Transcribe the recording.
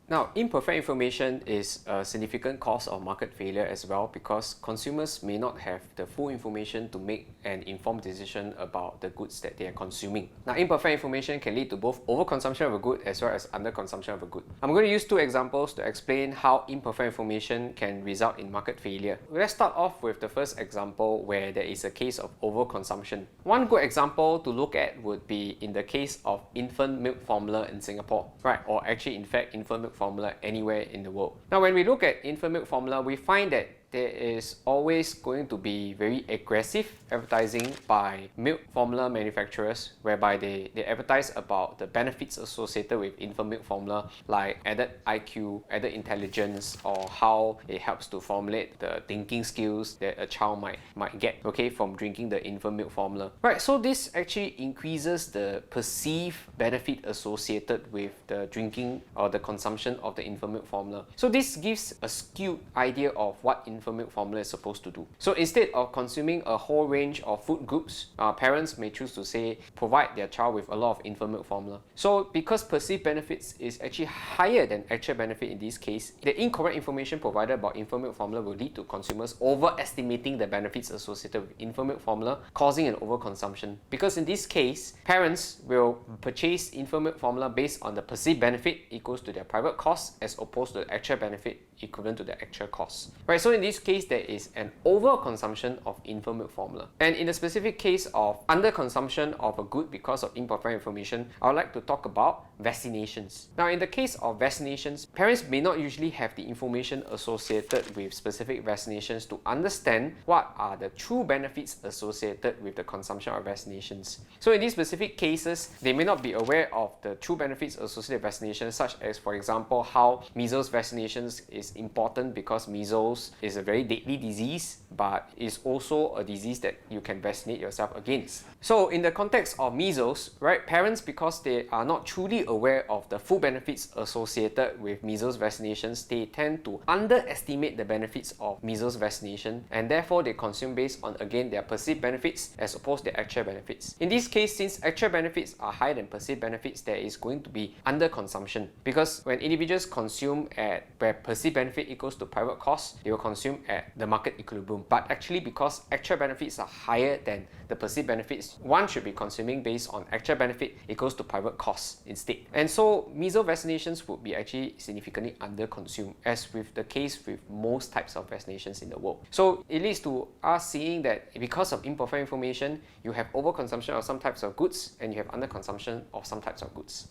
Now, imperfect information is a significant cause of market failure as well, because consumers may not have the full information to make an informed decision about the goods that they are consuming. Now, imperfect information can lead to both overconsumption of a good as well as underconsumption of a good. I'm going to use two examples to explain how imperfect information can result in market failure. Let's start off with the first example where there is a case of overconsumption. One good example to look at would be in the case of infant milk formula in Singapore, right? Or actually, in fact, infant milk formula anywhere in the world. Now, when we look at infant milk formula, we find that there is always going to be very aggressive advertising by milk formula manufacturers, whereby they advertise about the benefits associated with infant milk formula, like added IQ, added intelligence, or how it helps to formulate the thinking skills that a child might get, okay, from drinking the infant milk formula. Right, so this actually increases the perceived benefit associated with the drinking or the consumption of the infant milk formula. So this gives a skewed idea of what infant milk formula is supposed to do. So instead of consuming a whole range of food groups, parents may choose to say provide their child with a lot of infant milk formula. So because perceived benefits is actually higher than actual benefit in this case, the incorrect information provided about infant milk formula will lead to consumers overestimating the benefits associated with infant milk formula, causing an overconsumption. Because in this case, parents will purchase infant milk formula based on the perceived benefit equals to their private cost as opposed to the actual benefit equivalent to the actual cost. Right, so in this case, there is an overconsumption of infant milk formula. And in the specific case of underconsumption of a good because of imperfect information, I would like to talk about vaccinations. Now, in the case of vaccinations, parents may not usually have the information associated with specific vaccinations to understand what are the true benefits associated with the consumption of vaccinations. So in these specific cases, they may not be aware of the true benefits associated with vaccinations, such as, for example, how measles vaccinations is important because measles is a very deadly disease, but is also a disease that you can vaccinate yourself against. So in the context of measles, right, parents, because they are not truly aware of the full benefits associated with measles vaccinations, they tend to underestimate the benefits of measles vaccination, and therefore they consume based on, again, their perceived benefits as opposed to their actual benefits. In this case, since actual benefits are higher than perceived benefits, there is going to be underconsumption, because when individuals consume at where perceived benefit equals to private cost, they will consume at the market equilibrium. But actually, because actual benefits are higher than the perceived benefits, one should be consuming based on actual benefit equals to private cost instead. And so measles vaccinations would be actually significantly underconsumed, as with the case with most types of vaccinations in the world. So it leads to us seeing that because of imperfect information, you have overconsumption of some types of goods and you have underconsumption of some types of goods.